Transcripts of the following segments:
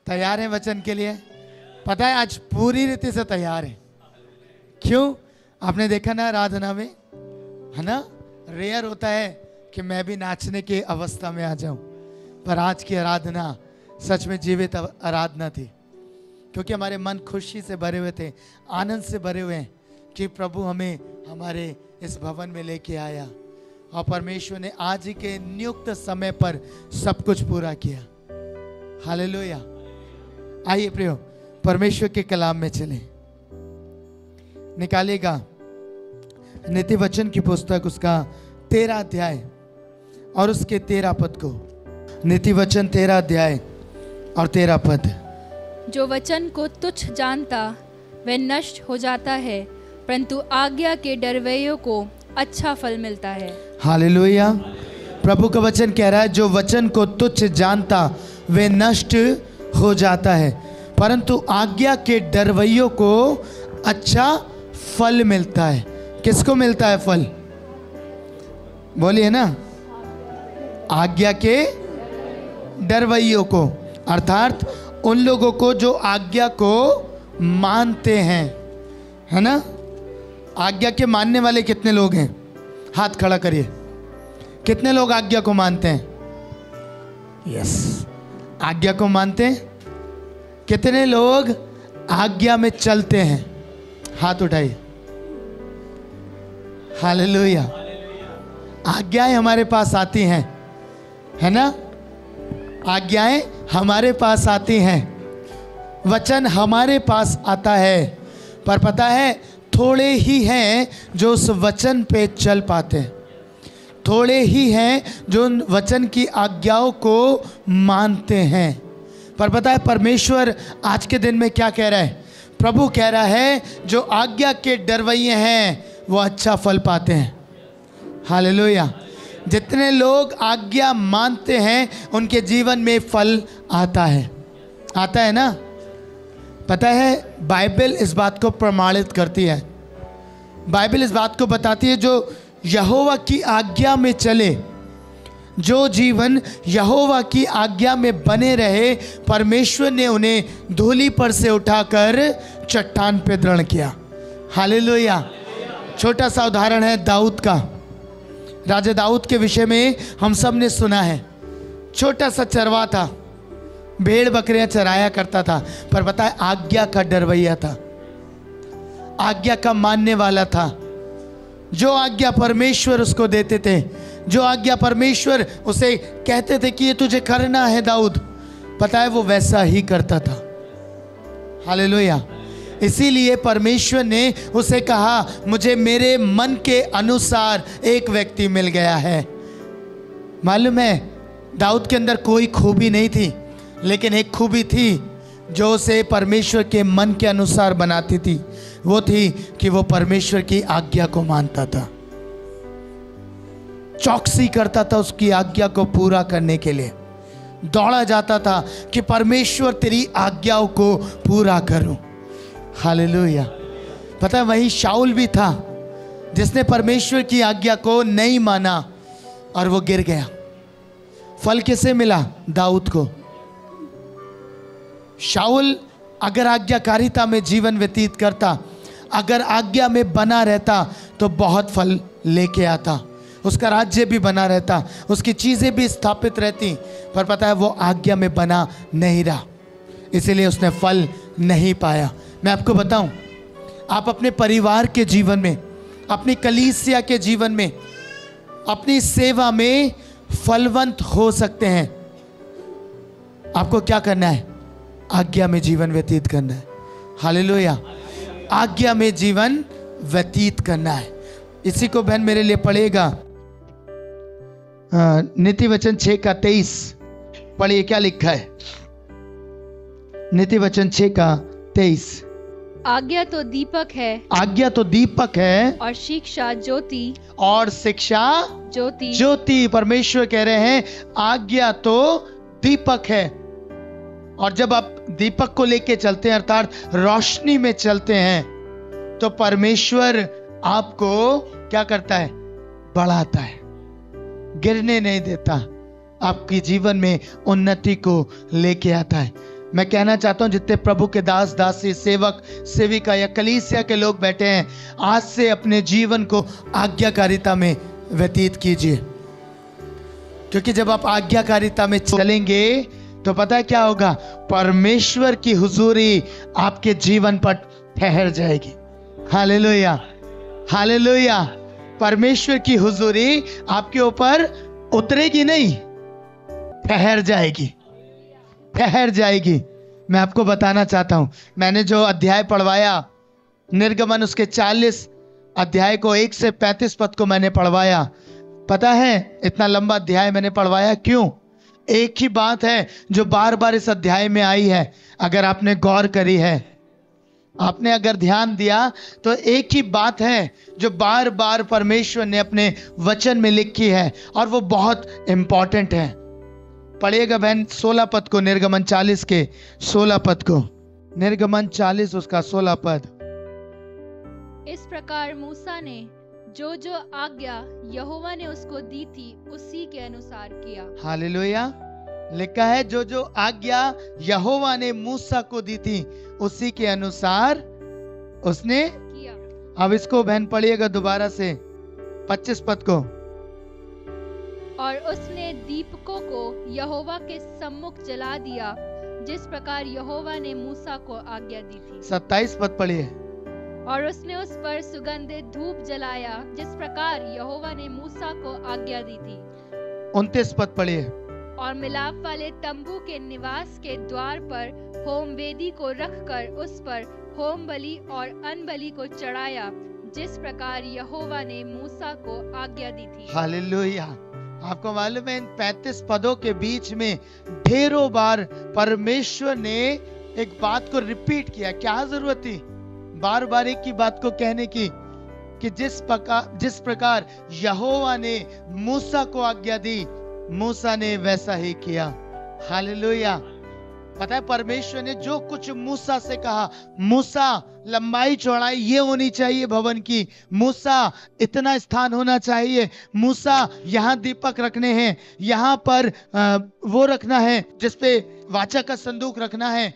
तैयार हैं वचन के लिए? पता है आज पूरी रीति से तैयार है। क्यों? आपने देखा ना आराधना में, है ना, रेयर होता है कि मैं भी नाचने की अवस्था में आ जाऊं, पर आज की आराधना सच में जीवित आराधना थी, क्योंकि हमारे मन खुशी से भरे हुए थे, आनंद से भरे हुए हैं कि प्रभु हमें हमारे इस भवन में लेके आया और परमेश्वर ने आज ही के नियुक्त समय पर सब कुछ पूरा किया। हालेलुया। आइए प्रियो, परमेश्वर के कलाम में चलें। निकालेगा नीति वचन की पुस्तक, उसका 13 अध्याय और उसके 13 पद को। नीति वचन 13 अध्याय और 13 पद। जो वचन को तुच्छ जानता वह नष्ट हो जाता है, परंतु आज्ञा के डरवैयों को अच्छा फल मिलता है। हालेलुया। प्रभु का वचन कह रहा है, जो वचन को तुच्छ जानता वह नष्ट हो जाता है, परंतु आज्ञा के डरवैयों को अच्छा फल मिलता है। किसको मिलता है फल? बोलिए ना, आज्ञा के डरवैयों को, अर्थात उन लोगों को जो आज्ञा को मानते हैं, है ना। आज्ञा के मानने वाले कितने लोग हैं? हाथ खड़ा करिए। कितने लोग आज्ञा को मानते हैं? यस, आज्ञा को मानते हैं। कितने लोग आज्ञा में चलते हैं? हाथ उठाइए। हालेलुया। आज्ञाएं हमारे पास आती हैं, है ना। आज्ञाएं हमारे पास आती हैं, वचन हमारे पास आता है, पर पता है थोड़े ही हैं जो उस वचन पे चल पाते हैं। थोड़े ही हैं जो उन वचन की आज्ञाओं को मानते हैं। पर पता है परमेश्वर आज के दिन में क्या कह रहा है? प्रभु कह रहा है, जो आज्ञा के डरवैये हैं वो अच्छा फल पाते हैं। हालेलुया। जितने लोग आज्ञा मानते हैं उनके जीवन में फल आता है। आता है ना। पता है बाइबल इस बात को प्रमाणित करती है। बाइबल इस बात को बताती है, जो यहोवा की आज्ञा में चले, जो जीवन यहोवा की आज्ञा में बने रहे, परमेश्वर ने उन्हें धूली पर से उठाकर चट्टान पे दृढ़ किया। हालेलुया। छोटा सा उदाहरण है दाऊद का। राजा दाऊद के विषय में हम सब ने सुना है। छोटा सा चरवा था, भेड़ बकरियां चराया करता था, पर पता है आज्ञा का डरवैया था, आज्ञा का मानने वाला था। जो आज्ञा परमेश्वर उसको देते थे, जो आज्ञा परमेश्वर उसे कहते थे कि ये तुझे करना है दाऊद, पता है वो वैसा ही करता था। हालेलुया। इसीलिए परमेश्वर ने उसे कहा, मुझे मेरे मन के अनुसार एक व्यक्ति मिल गया है। मालूम है दाऊद के अंदर कोई खूबी नहीं थी, लेकिन एक खूबी थी जो उसे परमेश्वर के मन के अनुसार बनाती थी। वो थी कि वो परमेश्वर की आज्ञा को मानता था, चौकसी करता था उसकी आज्ञा को पूरा करने के लिए, दौड़ा जाता था कि परमेश्वर तेरी आज्ञाओं को पूरा करूं। हालेलुया। पता है वही शाऊल भी था जिसने परमेश्वर की आज्ञा को नहीं माना और वो गिर गया। फल किसे मिला? दाऊद को। शाऊल अगर आज्ञाकारिता में जीवन व्यतीत करता, अगर आज्ञा में बना रहता तो बहुत फल लेके आता, उसका राज्य भी बना रहता, उसकी चीज़ें भी स्थापित रहती, पर पता है वो आज्ञा में बना नहीं रहा, इसीलिए उसने फल नहीं पाया। मैं आपको बताऊं, आप अपने परिवार के जीवन में, अपनी कलीसिया के जीवन में, अपनी सेवा में फलवंत हो सकते हैं। आपको क्या करना है? आज्ञा में जीवन व्यतीत करना है। हालेलुया। आज्ञा में जीवन व्यतीत करना है। इसी को बहन मेरे लिए पढ़ेगा। नीति वचन 6 का 23 पढ़िए, क्या लिखा है? नीति वचन 6 का 23। आज्ञा तो दीपक है, आज्ञा तो दीपक है, और शिक्षा ज्योति, और शिक्षा ज्योति। ज्योति। परमेश्वर कह रहे हैं आज्ञा तो दीपक है, और जब आप दीपक को लेके चलते हैं, अर्थात रोशनी में चलते हैं, तो परमेश्वर आपको क्या करता है? बढ़ाता है, गिरने नहीं देता, आपके जीवन में उन्नति को लेके आता है। मैं कहना चाहता हूं जितने प्रभु के दास दासी सेवक सेविका या कलीसिया के लोग बैठे हैं, आज से अपने जीवन को आज्ञाकारिता में व्यतीत कीजिए, क्योंकि जब आप आज्ञाकारिता में चलेंगे तो पता है क्या होगा, परमेश्वर की हुजूरी आपके जीवन पर ठहर जाएगी। Hallelujah, hallelujah. परमेश्वर की हुजूरी आपके ऊपर उतरेगी नहीं, ठहर जाएगी, ठहर जाएगी। मैं आपको बताना चाहता हूं, मैंने जो अध्याय पढ़वाया निर्गमन, उसके 40 अध्याय को 1 से 35 पद को मैंने पढ़वाया। पता है इतना लंबा अध्याय मैंने पढ़वाया क्यों? एक ही बात है जो बार बार इस अध्याय में आई है। अगर आपने गौर करी है, आपने अगर ध्यान दिया, तो एक ही बात है जो बार बार परमेश्वर ने अपने वचन में लिखी है और वो बहुत इंपॉर्टेंट है। पढ़िएगा बहन 16 पद को, निर्गमन 40 के 16 पद को, निर्गमन 40 उसका 16 पद। इस प्रकार मूसा ने जो जो आज्ञा यहोवा ने उसको दी थी उसी के अनुसार किया। हालेलुया। लिखा है जो जो आज्ञा यहोवा ने मूसा को दी थी उसी के अनुसार उसने किया। अब इसको बहन पढ़िएगा दोबारा से 25 पद को। और उसने दीपकों को यहोवा के सम्मुख जला दिया जिस प्रकार यहोवा ने मूसा को आज्ञा दी थी। 27 पद पढ़िए। और उसने उस पर सुगंधित धूप जलाया जिस प्रकार यहोवा ने मूसा को आज्ञा दी थी। 29 पद पढ़िए। और मिलाप वाले तंबू के निवास के द्वार पर होम वेदी को रखकर उस पर होम बलि और अन्न बलि को चढ़ाया जिस प्रकार यहोवा ने मूसा को आज्ञा दी थी। हालेलुया। आपको मालूम है इन 35 पदों के बीच में ढेरों बार परमेश्वर ने एक बात को रिपीट किया। क्या जरूरत थी बार बार एक ही बात को कहने की, कि जिस प्रकार यहोवा ने मूसा को आज्ञा दी मूसा ने वैसा ही किया। हालेलुया। पता है परमेश्वर ने जो कुछ मूसा से कहा, मूसा लंबाई चौड़ाई ये होनी चाहिए भवन की, मूसा इतना स्थान होना चाहिए, मूसा यहाँ दीपक रखने हैं, यहाँ पर वो रखना है जिसपे वाचा का संदूक रखना है,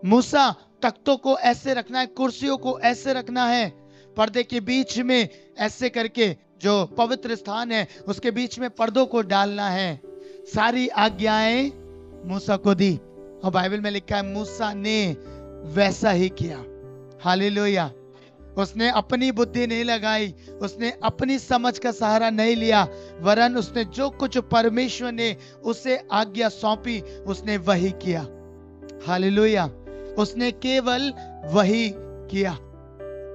मूसा तख्तों को ऐसे रखना है, कुर्सियों को ऐसे रखना है, पर्दे के बीच में ऐसे करके जो पवित्र स्थान है उसके बीच में पर्दों को डालना है। सारी आज्ञाएं मूसा को दी और बाइबल में लिखा है मूसा ने वैसा ही किया। हालेलुया। उसने अपनी बुद्धि नहीं लगाई, उसने अपनी समझ का सहारा नहीं लिया, वरन उसने जो कुछ परमेश्वर ने उसे आज्ञा सौंपी उसने वही किया। हालेलुया। उसने केवल वही किया।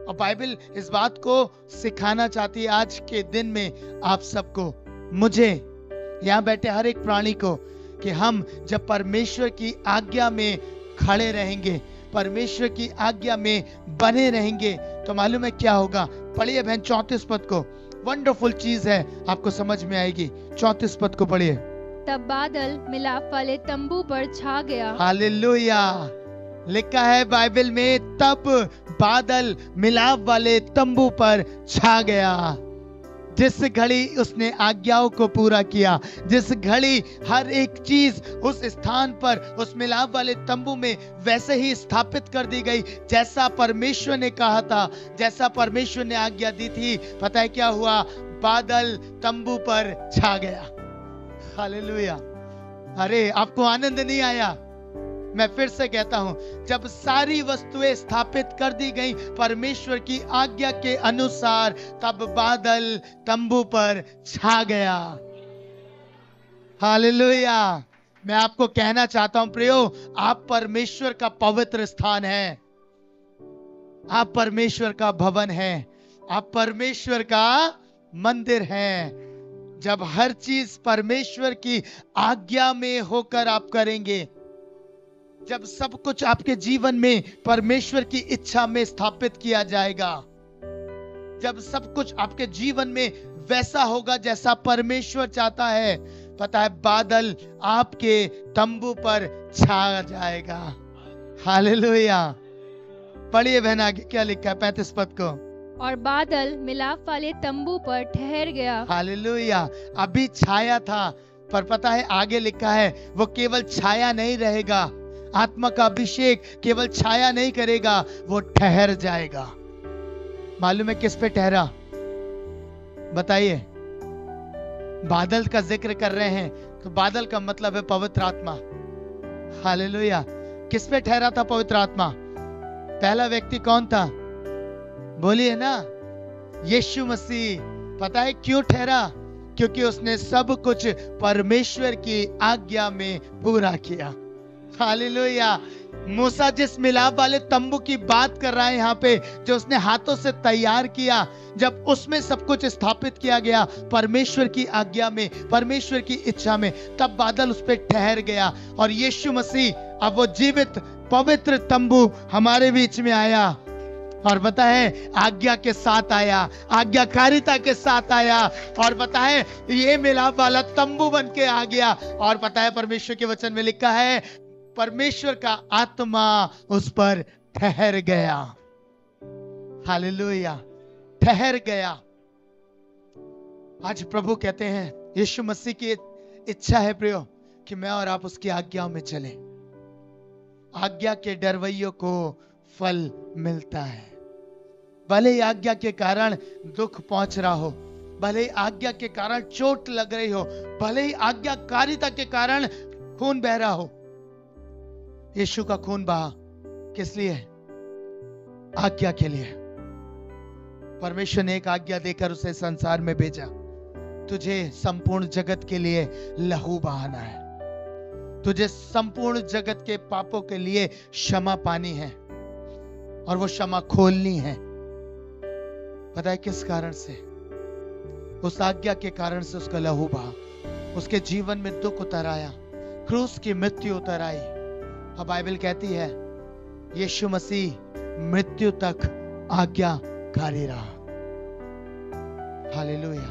और बाइबल इस बात को सिखाना चाहती है आज के दिन में आप सबको, मुझे, यहाँ बैठे हर एक प्राणी को, कि हम जब परमेश्वर की आज्ञा में खड़े रहेंगे, परमेश्वर की आज्ञा में बने रहेंगे, तो मालूम है क्या होगा। पढ़िए बहन 34 पद को, वंडरफुल चीज है, आपको समझ में आएगी। 34 पद को पढ़िए। तब बादल मिलाप वाले तंबू पर छा गया। हालेलुया। लिखा है बाइबल में, तब बादल मिलाप वाले तंबू पर छा गया। जिस घड़ी उसने आज्ञाओं को पूरा किया, जिस घड़ी हर एक चीज उस स्थान पर उस मिलाप वाले तंबू में वैसे ही स्थापित कर दी गई जैसा परमेश्वर ने कहा था, जैसा परमेश्वर ने आज्ञा दी थी। पता है क्या हुआ? बादल तंबू पर छा गया। हालेलुया। अरे आपको आनंद नहीं आया? मैं फिर से कहता हूं, जब सारी वस्तुएं स्थापित कर दी गई परमेश्वर की आज्ञा के अनुसार, तब बादल तंबू पर छा गया। हालेलुया। मैं आपको कहना चाहता हूं प्रियो, आप परमेश्वर का पवित्र स्थान है, आप परमेश्वर का भवन है, आप परमेश्वर का मंदिर है। जब हर चीज परमेश्वर की आज्ञा में होकर आप करेंगे, जब सब कुछ आपके जीवन में परमेश्वर की इच्छा में स्थापित किया जाएगा, जब सब कुछ आपके जीवन में वैसा होगा जैसा परमेश्वर चाहता है, पता है बादल आपके तंबू पर छा जाएगा। हालेलुया। पढ़िए बहन आगे क्या लिखा है 35 पद को। और बादल मिलाप वाले तंबू पर ठहर गया। हालेलुया। अभी छाया था, पर पता है आगे लिखा है वो केवल छाया नहीं रहेगा, आत्मा का अभिषेक केवल छाया नहीं करेगा, वो ठहर जाएगा। मालूम है किस पे ठहरा? बताइए। बादल का जिक्र कर रहे हैं तो बादल का मतलब है पवित्र आत्मा। हालेलुया। किस पे ठहरा था पवित्र आत्मा? पहला व्यक्ति कौन था? बोलिए ना, यीशु मसीह। पता है क्यों ठहरा? क्योंकि उसने सब कुछ परमेश्वर की आज्ञा में पूरा किया। हालेलुया। मूसा जिस मिलाप वाले तंबू की बात कर रहा है यहाँ पे, जो उसने हाथों से तैयार किया, जब उसमें सब कुछ स्थापित किया गया परमेश्वर की आज्ञा में, परमेश्वर की इच्छा में, तब बादल उस पर ठहर गया। और यीशु मसीह अब वो जीवित पवित्र तंबू हमारे बीच में आया, और पता है आज्ञा के साथ आया, आज्ञाकारिता के साथ आया, और पता है ये मिलाप वाला तंबू बन के आ गया। और पता है परमेश्वर के वचन में लिखा है परमेश्वर का आत्मा उस पर ठहर गया। हालेलुया, ठहर गया। आज प्रभु कहते हैं, यीशु मसीह की इच्छा है प्रियो कि मैं और आप उसकी आज्ञाओं में चलें। आज्ञा के डरवैयों को फल मिलता है। भले ही आज्ञा के कारण दुख पहुंच रहा हो, भले ही आज्ञा के कारण चोट लग रही हो, भले ही आज्ञाकारिता के कारण खून बह रहा हो। यीशु का खून बहा किस लिए? आज्ञा के लिए। परमेश्वर ने एक आज्ञा देकर उसे संसार में भेजा, तुझे संपूर्ण जगत के लिए लहू बहाना है, तुझे संपूर्ण जगत के पापों के लिए क्षमा पानी है, और वो क्षमा खोलनी है। पता है किस कारण से? उस आज्ञा के कारण से उसका लहू बहा, उसके जीवन में दुख उतर आया, क्रूस की मृत्यु उतर आई। अब बाइबल कहती है यीशु मसीह मृत्यु तक आज्ञाकारी रहा। हालेलुया।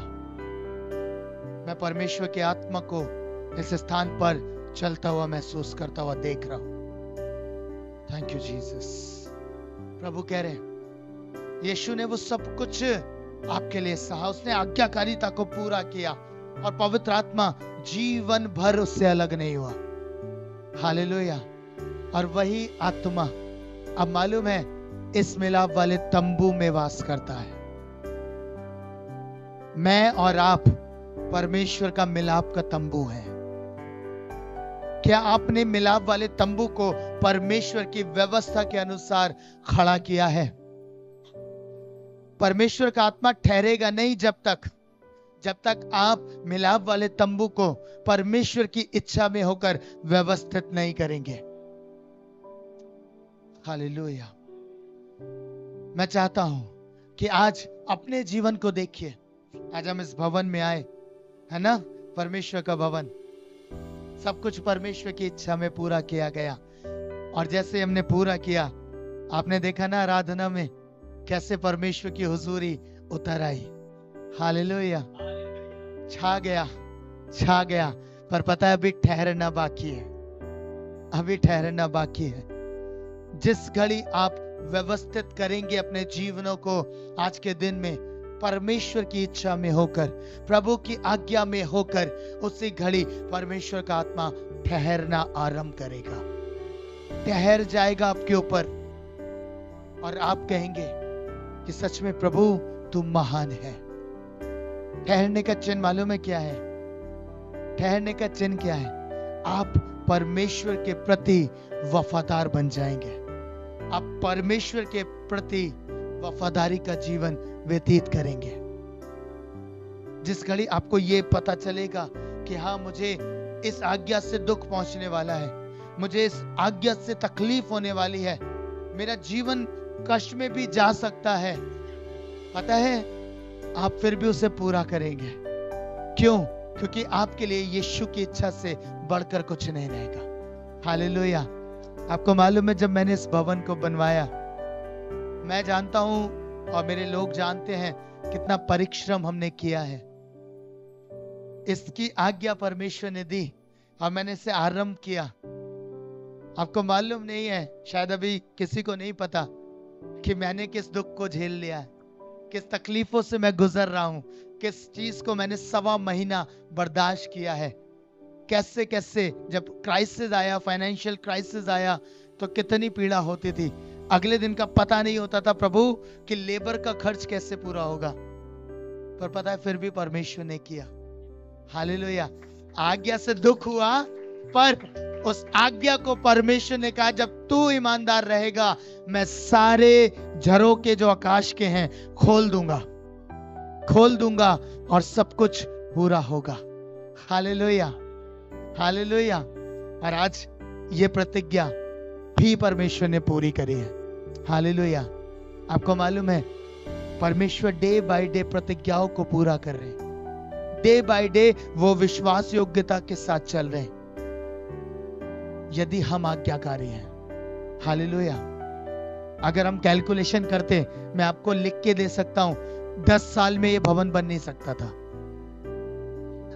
मैं परमेश्वर के आत्मा को इस स्थान पर चलता हुआ महसूस करता हुआ देख रहा हूं। Thank you Jesus. प्रभु कह रहे हैं यीशु ने वो सब कुछ आपके लिए सहा, उसने आज्ञाकारिता को पूरा किया, और पवित्र आत्मा जीवन भर उससे अलग नहीं हुआ। हालेलुया। और वही आत्मा अब मालूम है इस मिलाप वाले तंबू में वास करता है। मैं और आप परमेश्वर का मिलाप का तंबू है। क्या आपने मिलाप वाले तंबू को परमेश्वर की व्यवस्था के अनुसार खड़ा किया है? परमेश्वर का आत्मा ठहरेगा नहीं जब तक आप मिलाप वाले तंबू को परमेश्वर की इच्छा में होकर व्यवस्थित नहीं करेंगे। हालेलुया। मैं चाहता हूं कि आज अपने जीवन को देखिए। आज हम इस भवन में आए, है ना, परमेश्वर का भवन, सब कुछ परमेश्वर की इच्छा में पूरा किया गया। और जैसे हमने पूरा किया, आपने देखा ना आराधना में कैसे परमेश्वर की हुजूरी उतर आई। हालेलुया। छा गया। पर पता है अभी ठहरना बाकी है, अभी ठहरना बाकी है। जिस घड़ी आप व्यवस्थित करेंगे अपने जीवनों को आज के दिन में परमेश्वर की इच्छा में होकर, प्रभु की आज्ञा में होकर, उसी घड़ी परमेश्वर का आत्मा ठहरना आरंभ करेगा, ठहर जाएगा आपके ऊपर, और आप कहेंगे कि सच में प्रभु तू महान है। ठहरने का चिन्ह मालूम है क्या है? ठहरने का चिन्ह क्या है? आप परमेश्वर के प्रति वफादार बन जाएंगे। आप परमेश्वर के प्रति वफादारी का जीवन व्यतीत करेंगे। जिस घड़ी आपको ये पता चलेगा कि हाँ, मुझे इस आज्ञा से दुख पहुंचने वाला है, मुझे इस आज्ञा से तकलीफ होने वाली है, मेरा जीवन कष्ट में भी जा सकता है, पता है आप फिर भी उसे पूरा करेंगे। क्यों? क्योंकि आपके लिए यीशु की इच्छा से बढ़कर कुछ नहीं रहेगा। हालेलुया। आपको मालूम है जब मैंने इस भवन को बनवाया, मैं जानता हूं और मेरे लोग जानते हैं कितना परिश्रम हमने किया है। इसकी आज्ञा परमेश्वर ने दी और मैंने इसे आरंभ किया। आपको मालूम नहीं है, शायद अभी किसी को नहीं पता कि मैंने किस दुख को झेल लिया है, किस तकलीफों से मैं गुजर रहा हूं, किस चीज को मैंने 1.25 महीना बर्दाश्त किया है। कैसे कैसे जब क्राइसिस आया, फाइनेंशियल क्राइसिस आया, तो कितनी पीड़ा होती थी। अगले दिन का पता नहीं होता था प्रभु कि लेबर का खर्च कैसे पूरा होगा, पर पता है फिर भी परमेश्वर ने किया। हालेलुया। आज्ञा से दुख हुआ, पर उस आज्ञा को परमेश्वर ने कहा जब तू ईमानदार रहेगा, मैं सारे झरों के जो आकाश के हैं खोल दूंगा और सब कुछ पूरा होगा। Hallelujah, hallelujah. और आज ये प्रतिज्ञा भी परमेश्वर ने पूरी करी है। हालेलुया। आपको मालूम है परमेश्वर डे बाय डे प्रतिज्ञाओं को पूरा कर रहे हैं। डे बाय डे वो विश्वास योग्यता के साथ चल रहे हैं, यदि हम आज्ञाकारी हैं। हालेलुया। अगर हम कैलकुलेशन करते, मैं आपको लिख के दे सकता हूं, 10 साल में ये भवन बन नहीं सकता था।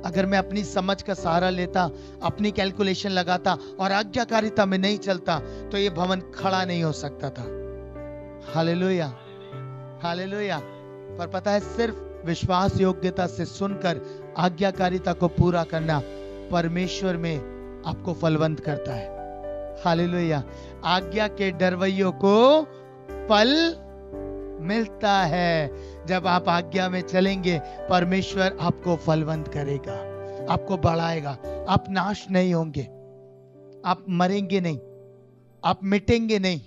अगर मैं अपनी समझ का सहारा लेता, अपनी कैलकुलेशन लगाता और आज्ञाकारिता में नहीं चलता, तो ये भवन खड़ा नहीं हो सकता था। Hallelujah, hallelujah. पर पता है, सिर्फ विश्वास योग्यता से सुनकर आज्ञाकारिता को पूरा करना परमेश्वर में आपको फलवंत करता है। हालेलुया। आज्ञा के डरवैयों को फल मिलता है। जब आप आज्ञा में चलेंगे, परमेश्वर आपको फलवंत करेगा, आपको बढ़ाएगा। आप नाश नहीं होंगे, आप मरेंगे नहीं, आप मिटेंगे नहीं।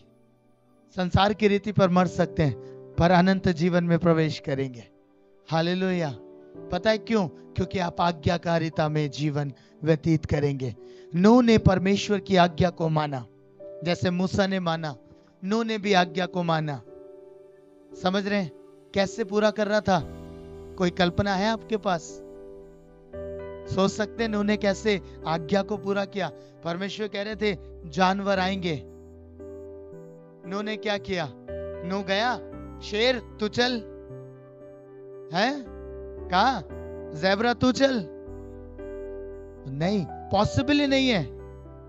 संसार की रीति पर मर सकते हैं, पर अनंत जीवन में प्रवेश करेंगे। हालेलुया। पता है क्यों? क्योंकि आप आज्ञाकारिता में जीवन व्यतीत करेंगे। नूह ने परमेश्वर की आज्ञा को माना, जैसे मूसा ने माना, नूह ने भी आज्ञा को माना। समझ रहे हैं कैसे पूरा कर रहा था? कोई कल्पना है आपके पास? सोच सकते हैं नूह ने कैसे आज्ञा को पूरा किया? परमेश्वर कह रहे थे जानवर आएंगे, नूह ने क्या किया? नूह गया, शेर तू चल, है कहा ज़ेब्रा तू चल, नहीं, पॉसिबल ही नहीं है।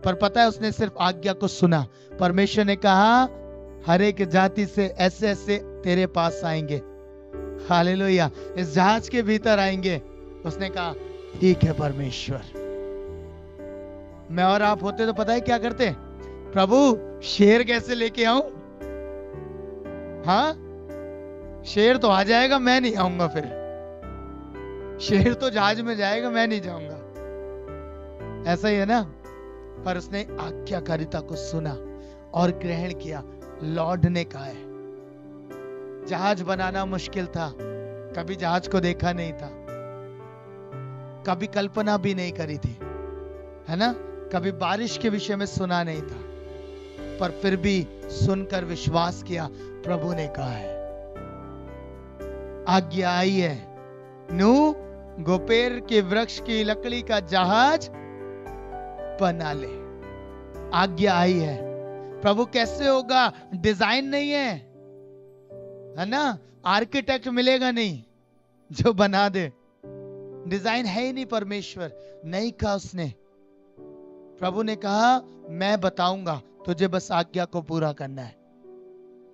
पर पता है, उसने सिर्फ आज्ञा को सुना। परमेश्वर ने कहा हर एक जाति से ऐसे ऐसे तेरे पास आएंगे। हालेलुया। इस जहाज के भीतर आएंगे। उसने कहा ठीक है परमेश्वर। मैं और आप होते तो पता है क्या करते? प्रभु शेर कैसे लेके आऊं? हाँ, शेर तो आ जाएगा, मैं नहीं आऊंगा। फिर शेर तो जहाज में जाएगा, मैं नहीं जाऊंगा। ऐसा ही है ना? पर उसने आज्ञाकारिता को सुना और ग्रहण किया। लॉर्ड ने कहा है। जहाज बनाना मुश्किल था, कभी जहाज को देखा नहीं था, कभी कल्पना भी नहीं करी थी, है ना? कभी बारिश के विषय में सुना नहीं था, पर फिर भी सुनकर विश्वास किया। प्रभु ने कहा है, आज्ञा आई है, नूह गोपेर के वृक्ष की लकड़ी का जहाज बना ले। आज्ञा आई है। प्रभु कैसे होगा? डिजाइन नहीं है ना? आर्किटेक्ट मिलेगा नहीं जो बना दे। डिजाइन है ही नहीं। परमेश्वर नहीं कहा उसने। प्रभु ने कहा मैं बताऊंगा, तुझे बस आज्ञा को पूरा करना है।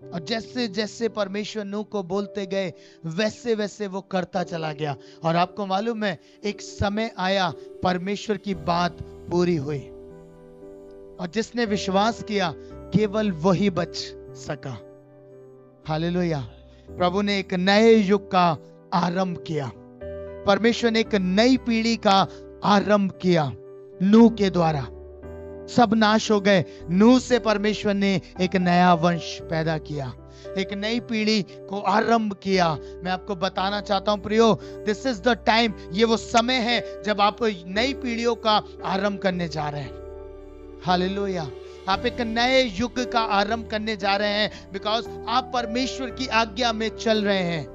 और जैसे जैसे परमेश्वर नूह को बोलते गए, वैसे वैसे वो करता चला गया। और आपको मालूम है, एक समय आया परमेश्वर की बात पूरी हुई, और जिसने विश्वास किया केवल वही बच सका। हालेलुया। प्रभु ने एक नए युग का आरंभ किया। परमेश्वर ने एक नई पीढ़ी का आरंभ किया नूह के द्वारा। सब नाश हो गए। नूह से परमेश्वर ने एक नया वंश पैदा किया, एक नई पीढ़ी को आरंभ किया। मैं आपको बताना चाहता हूं प्रियो, दिस इज द टाइम, ये वो समय है जब आप नई पीढ़ियों का आरंभ करने जा रहे हैं। हालेलुया। आप एक नए युग का आरंभ करने जा रहे हैं, बिकॉज आप परमेश्वर की आज्ञा में चल रहे हैं।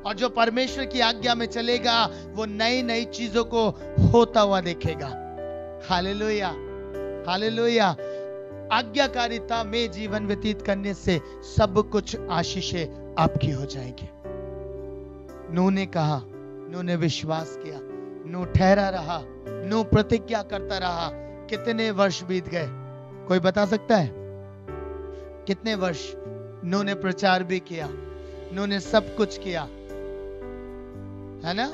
और जो परमेश्वर की आज्ञा में चलेगा, वो नई नई चीजों को होता हुआ देखेगा। Hallelujah, hallelujah. आज्ञाकारिता में जीवन व्यतीत करने से सब कुछ आशीषें आपकी हो जाएंगी। नूह ने कहा, नूह ने विश्वास किया, नूह ठहरा रहा, नूह प्रतिज्ञा करता रहा। कितने वर्ष बीत गए? कोई बता सकता है कितने वर्ष? नूह ने प्रचार भी किया, नूह ने सब कुछ किया, है ना?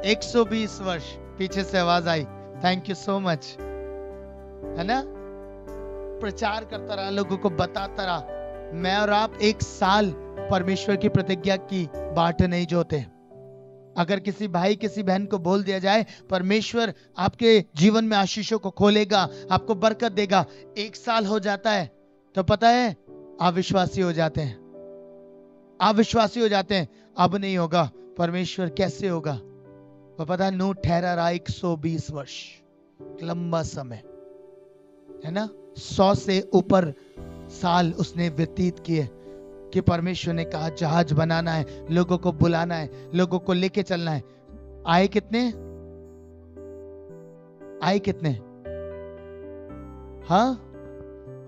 120 वर्ष। पीछे से आवाज आई थैंक यू सो मच, है ना। प्रचार करता रहा, लोगों को बताता रहा। मैं और आप 1 साल परमेश्वर की प्रतिज्ञा की बाट नहीं जोते। अगर किसी भाई किसी बहन को बोल दिया जाए परमेश्वर आपके जीवन में आशीषों को खोलेगा, आपको बरकत देगा, 1 साल हो जाता है तो पता है अविश्वासी हो जाते हैं, अविश्वासी हो जाते हैं। अब नहीं होगा, परमेश्वर कैसे होगा। वो पता है नूह ठहरा रहा 120 वर्ष, लंबा समय, है ना। 100 से ऊपर साल उसने व्यतीत किए कि परमेश्वर ने कहा जहाज बनाना है, लोगों को बुलाना है, लोगों को लेके चलना है। आए कितने? आए कितने? हाँ,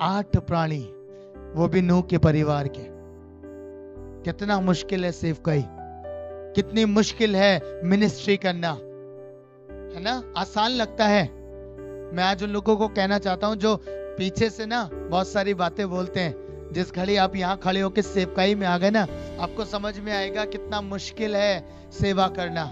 8 प्राणी, वो भी नूह के परिवार के। कितना मुश्किल है सेवकाई, कितनी मुश्किल है मिनिस्ट्री करना, है ना। आसान लगता है। मैं आज उन लोगों को कहना चाहता हूं जो पीछे से ना बहुत सारी बातें बोलते हैं, जिस घड़ी आप यहाँ खड़े होकर सेवकाई में आ गए ना, आपको समझ में आएगा कितना मुश्किल है सेवा करना,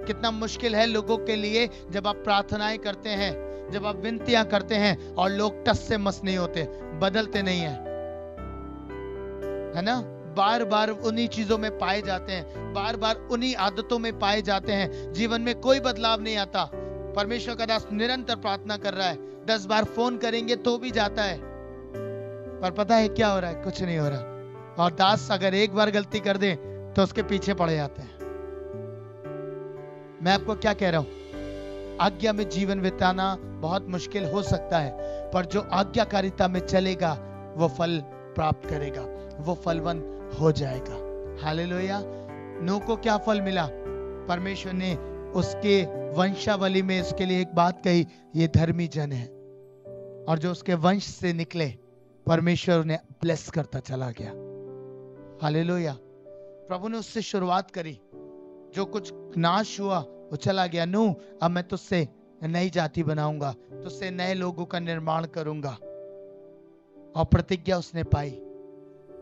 कितना मुश्किल है लोगों के लिए। जब आप प्रार्थनाएं करते हैं, जब आप विनतियां करते हैं और लोग टस से मस नहीं होते, बदलते नहीं है ना। बार बार उन्हीं चीजों में पाए जाते हैं, बार बार उन्हीं आदतों में पाए जाते हैं, जीवन में कोई बदलाव नहीं आता। परमेश्वर का दास निरंतर प्रार्थना कर रहा है, 10 बार फोन करेंगे तो भी जाता है, पर पता है क्या हो रहा है? कुछ नहीं हो रहा। और दास अगर एक बार गलती कर दे तो उसके पीछे पड़ जाते हैं। मैं आपको क्या कह रहा हूं, आज्ञा में जीवन बिताना बहुत मुश्किल हो सकता है, पर जो आज्ञाकारिता में चलेगा वो फल प्राप्त करेगा, वो फलवंत हो जाएगा। हालेलुया। नूह को क्या फल मिला? परमेश्वर ने उसके वंशावली में उसके लिए एक बात कही, ये धर्मी जन है, और जो उसके वंश से निकले परमेश्वर उन्हें ब्लेस करता चला गया। हालेलुया। प्रभु ने उससे शुरुआत करी, जो कुछ नाश हुआ वो चला गया। नूह, अब मैं तुझसे नई जाति बनाऊंगा, तुझसे नए लोगों का निर्माण करूंगा। और प्रतिज्ञा उसने पाई।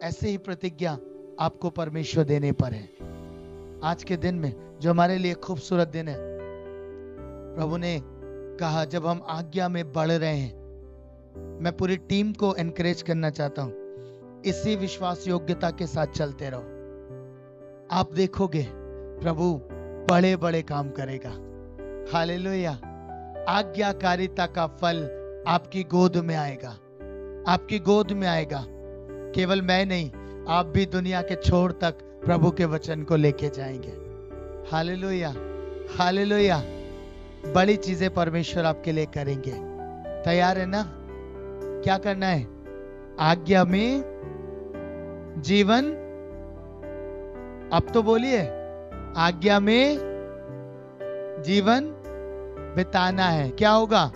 ऐसे ही प्रतिज्ञा आपको परमेश्वर देने पर है। आज के दिन में जो हमारे लिए खूबसूरत दिन है, प्रभु ने कहा जब हम आज्ञा में बढ़ रहे हैं, मैं पूरी टीम को एनकरेज करना चाहता हूं, इसी विश्वास योग्यता के साथ चलते रहो। आप देखोगे प्रभु बड़े बड़े काम करेगा। हालेलुया। आज्ञाकारिता का फल आपकी गोद में आएगा, आपकी गोद में आएगा। केवल मैं नहीं, आप भी दुनिया के छोर तक प्रभु के वचन को लेके जाएंगे। Hallelujah, hallelujah. बड़ी चीजें परमेश्वर आपके लिए करेंगे। तैयार है ना? क्या करना है? आज्ञा में जीवन, अब तो बोलिए, आज्ञा में जीवन बिताना है। क्या होगा?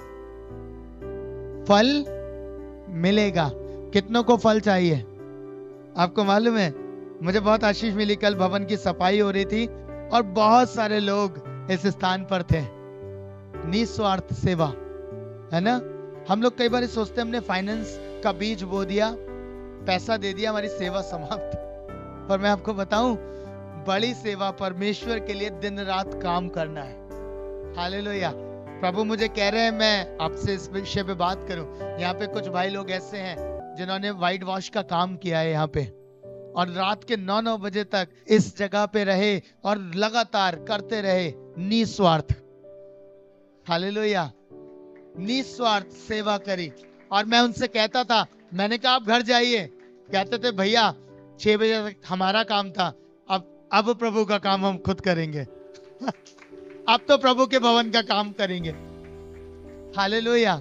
फल मिलेगा। कितनों को फल चाहिए? आपको मालूम है, मुझे बहुत आशीष मिली। कल भवन की सफाई हो रही थी और बहुत सारे लोग इस स्थान पर थे। निस्वार्थ सेवा, है ना। हम लोग कई बार सोचते हैं हमने फाइनेंस का बीज बो दिया, पैसा दे दिया, हमारी सेवा समाप्त। पर मैं आपको बताऊं, बड़ी सेवा परमेश्वर के लिए दिन रात काम करना है। हालेलुया। प्रभु मुझे कह रहे हैं मैं आपसे इस विषय पे बात करूं। यहाँ पे कुछ भाई लोग ऐसे हैं जिन्होंने व्हाइट वॉश का काम किया है यहाँ पे, और रात के 9-9 बजे तक इस जगह पे रहे और लगातार करते रहे निस्वार्थ। हालेलुया। निस्वार्थ सेवा करी। और मैं उनसे कहता था, मैंने कहा आप घर जाइए, कहते थे भैया 6 बजे तक हमारा काम था, अब प्रभु का काम हम खुद करेंगे। अब तो प्रभु के भवन का काम करेंगे। हालेलुया।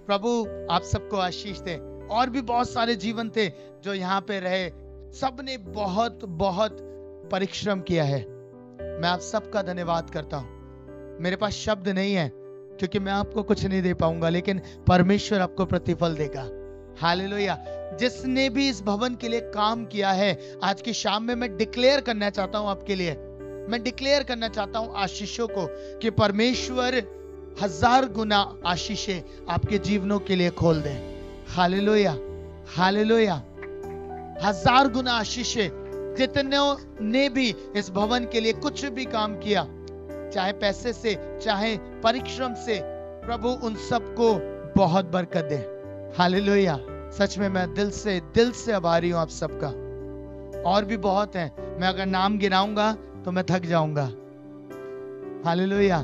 प्रभु आप सबको आशीष दे। और भी बहुत सारे जीवन थे जो यहाँ पे रहे, सबने बहुत बहुत परिश्रम किया है। मैं आप सबका धन्यवाद करता हूँ। मेरे पास शब्द नहीं है क्योंकि मैं आपको कुछ नहीं दे पाऊंगा, लेकिन परमेश्वर आपको प्रतिफल देगा। हालेलुया। जिसने भी इस भवन के लिए काम किया है, आज की शाम में मैं डिक्लेयर करना चाहता हूं आपके लिए, मैं डिक्लेयर करना चाहता हूं आशीषों को, कि परमेश्वर 1000 गुना आशीषें आपके जीवनों के लिए खोल दे। Hallelujah, hallelujah. 1000 गुना आशीषें। जितनों ने भी इस भवन के लिए कुछ भी काम किया, चाहे पैसे से, चाहे परिश्रम से, प्रभु उन सबको बहुत बरकत दे। हालेलुया। सच में मैं दिल से आभारी हूं आप सबका। और भी बहुत हैं, मैं अगर नाम गिनाऊंगा तो मैं थक जाऊंगा। हालेलुया।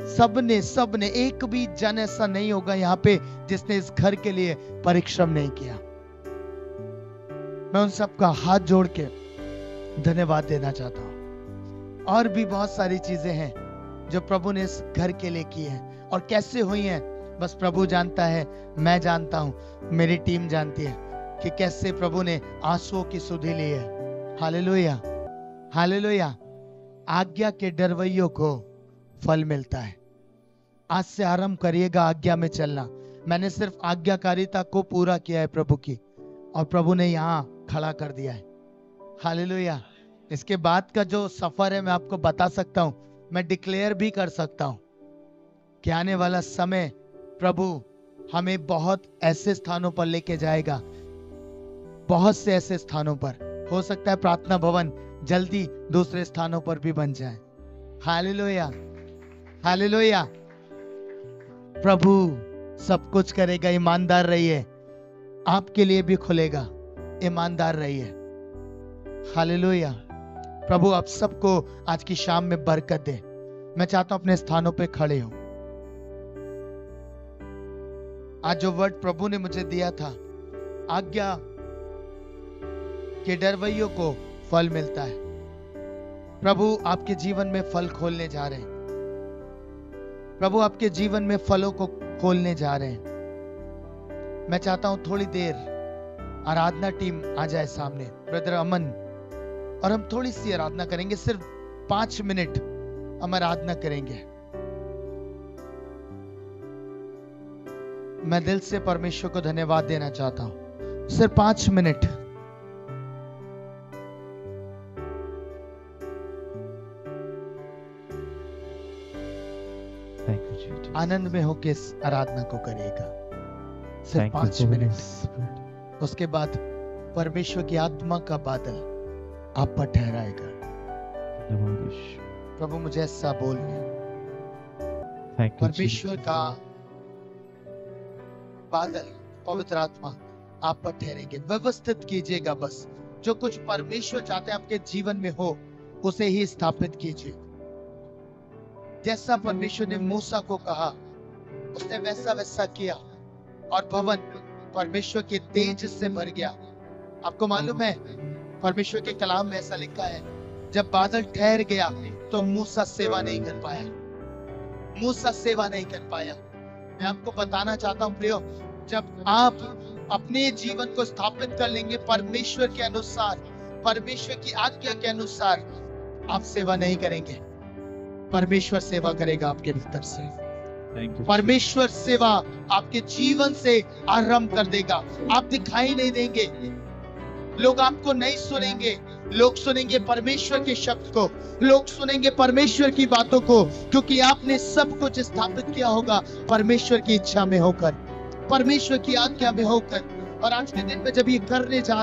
सबने एक भी जन ऐसा नहीं होगा यहाँ पे जिसने इस घर के लिए परिश्रम नहीं किया। मैं उन सबका हाथ जोड़ के धन्यवाद देना चाहता हूँ। और भी बहुत सारी चीजें हैं जो प्रभु ने इस घर के लिए की हैं, और कैसे हुई हैं बस प्रभु जानता है, मैं जानता हूँ, मेरी टीम जानती है कि कैसे प्रभु ने आंसुओं की सुधि ली है। Hallelujah, hallelujah. आज्ञा के डरवैयों को फल मिलता है। आज से आरंभ करिएगा आज्ञा में चलना। मैंने सिर्फ आज्ञाकारिता को पूरा किया है प्रभु की, और प्रभु ने यहाँ खड़ा कर दिया है। हालेलुया। इसके बाद का जो सफर है मैं आपको बता सकता हूँ, मैं डिक्लेयर भी कर सकता हूँ कि आने वाला समय प्रभु हमें बहुत ऐसे स्थानों पर लेके जाएगा, बहुत से ऐसे स्थानों पर। हो सकता है प्रार्थना भवन जल्दी दूसरे स्थानों पर भी बन जाए। Hallelujah, hallelujah. प्रभु सब कुछ करेगा। ईमानदार रहिए, आपके लिए भी खुलेगा। ईमानदार रहिए। हालेलुया। प्रभु आप सबको आज की शाम में बरकत दे। मैं चाहता हूं अपने स्थानों पे खड़े हो। आज जो वर्ड प्रभु ने मुझे दिया था, आज्ञा के डरवैयों को फल मिलता है। प्रभु आपके जीवन में फल खोलने जा रहे हैं। प्रभु आपके जीवन में फलों को खोलने जा रहे हैं। मैं चाहता हूं थोड़ी देर आराधना टीम आ जाए सामने, ब्रदर अमन, और हम थोड़ी सी आराधना करेंगे। सिर्फ 5 मिनट हम आराधना करेंगे। मैं दिल से परमेश्वर को धन्यवाद देना चाहता हूं। सिर्फ 5 मिनट। आनंद में होकर इस आराधना को करिएगा। सिर्फ 5 मिनट। उसके बाद परमेश्वर की आत्मा का बादल आप पर ठहराएगा। प्रभु मुझे ऐसा बोलिए, परमेश्वर का बादल, पवित्र आत्मा आप पर ठहरेंगे। व्यवस्थित कीजिएगा। बस जो कुछ परमेश्वर चाहते हैं आपके जीवन में हो, उसे ही स्थापित कीजिए। जैसा परमेश्वर ने मूसा को कहा, उसने वैसा वैसा किया, और भवन परमेश्वर के तेज से भर गया। आपको मालूम है, परमेश्वर के कलाम में ऐसा लिखा है, जब बादल ठहर गया तो मूसा सेवा नहीं कर पाया। मूसा सेवा नहीं कर पाया। मैं आपको बताना चाहता हूं प्रियो, जब आप अपने जीवन को स्थापित कर लेंगे परमेश्वर के अनुसार, परमेश्वर की आज्ञा के अनुसार, आप सेवा नहीं करेंगे, परमेश्वर सेवा करेगा आपके भीतर से। परमेश्वर सेवा आपके जीवन से आरंभ कर देगा। आप दिखाई नहीं देंगे, लोग आपको नहीं सुनेंगे, लोग सुनेंगे परमेश्वर के शब्द को, लोग सुनेंगे परमेश्वर की बातों को, क्योंकि आपने सब कुछ स्थापित किया होगा परमेश्वर की इच्छा में होकर, परमेश्वर की आज्ञा में होकर। और आज के दिन में जब ये करने जा